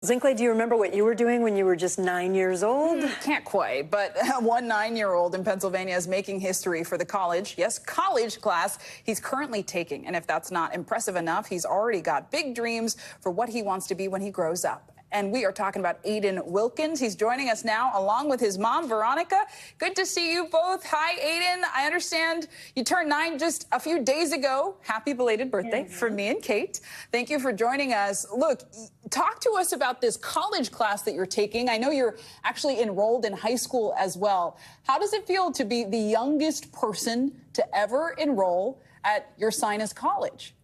Zinhle, do you remember what you were doing when you were just 9 years old? Can't quite, but one 9-year-old in Pennsylvania is making history for the college class he's currently taking. And if that's not impressive enough, he's already got big dreams for what he wants to be when he grows up. And we are talking about Aiden Wilkins. He's joining us now along with his mom, Veronica. Good to see you both. Hi, Aiden. I understand you turned 9 just a few days ago. Happy belated birthday for me and Kate. Thank you for joining us. Look, talk to us about this college class that you're taking. I know you're actually enrolled in high school as well. How does it feel to be the youngest person to ever enroll at your sinus college?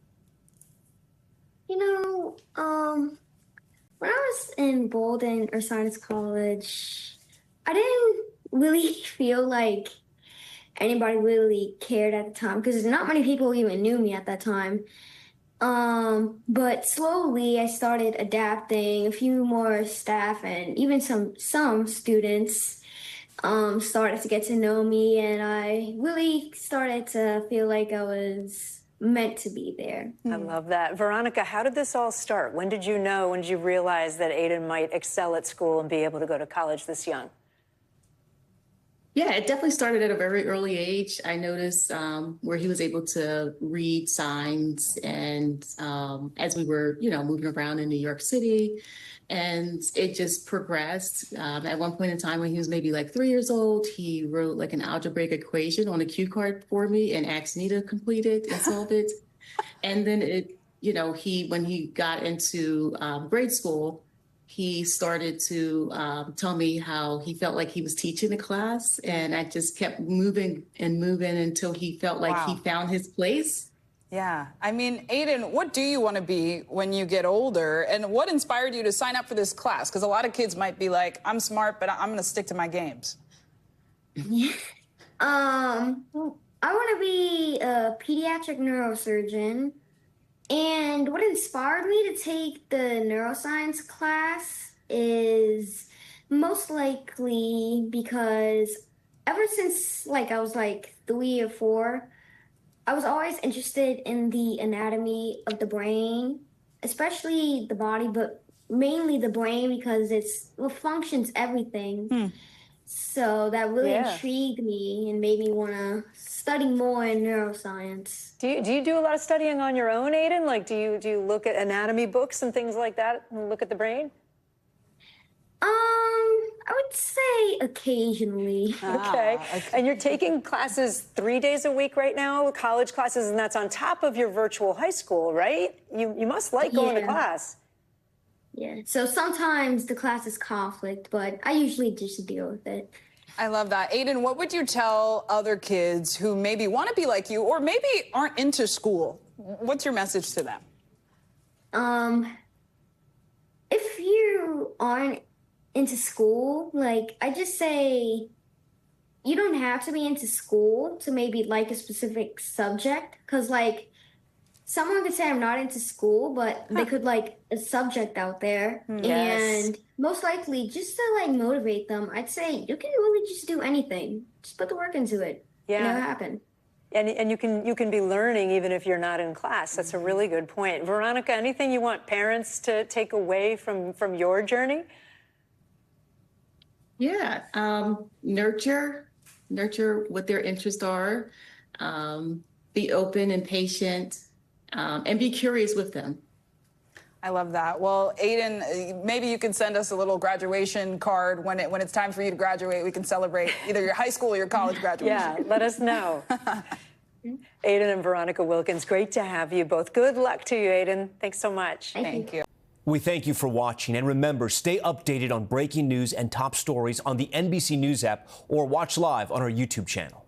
When I was enrolled in Ursinus College, I didn't really feel like anybody really cared at the time because not many people even knew me at that time. But slowly I started adapting. A few more staff and even some students started to get to know me, and I really started to feel like I was meant to be there. I love that. Veronica, how did this all start? When did you know, when did you realize that Aiden might excel at school and be able to go to college this young? Yeah, it definitely started at a very early age. I noticed where he was able to read signs, and as we were, moving around in New York City, and it just progressed. At one point in time when he was maybe like 3 years old, he wrote like an algebraic equation on a cue card for me and asked me to complete it and solve it. And then when he got into grade school, he started to tell me how he felt like he was teaching the class, and I just kept moving and moving until he felt like he found his place. Yeah. I mean, Aiden, what do you want to be when you get older? And what inspired you to sign up for this class? Because a lot of kids might be like, I'm smart, but I'm going to stick to my games. I want to be a pediatric neurosurgeon. And what inspired me to take the neuroscience class is most likely because ever since I was 3 or 4, I was always interested in the anatomy of the brain, especially the body, but mainly the brain because what functions everything. So that really intrigued me and made me want to study more in neuroscience. Do you do a lot of studying on your own, Aiden? Like, do you look at anatomy books and things like that and look at the brain? I would say occasionally. Okay. And you're taking classes 3 days a week right now, college classes, and that's on top of your virtual high school, right? You must like going to class. Yeah. So sometimes the class is conflict, but I usually just deal with it. I love that. Aiden, what would you tell other kids who maybe want to be like you or maybe aren't into school? What's your message to them? If you aren't into school, I just say you don't have to be into school to maybe like a specific subject. Because, someone could say I'm not into school, but they could like a subject out there. Yes. And most likely, just to motivate them, I'd say you can really just do anything. Just put the work into it. Yeah. It'll happen. And you can be learning even if you're not in class. That's a really good point. Veronica, anything you want parents to take away from your journey? Yeah, nurture what their interests are, be open and patient, and be curious with them. I love that. Well, Aiden, maybe you can send us a little graduation card when it's time for you to graduate. We can celebrate either your high school or your college graduation. Yeah, let us know. Aiden and Veronica Wilkins, great to have you both. Good luck to you, Aiden. Thanks so much. Thank you. We thank you for watching, and remember, stay updated on breaking news and top stories on the NBC News app or watch live on our YouTube channel.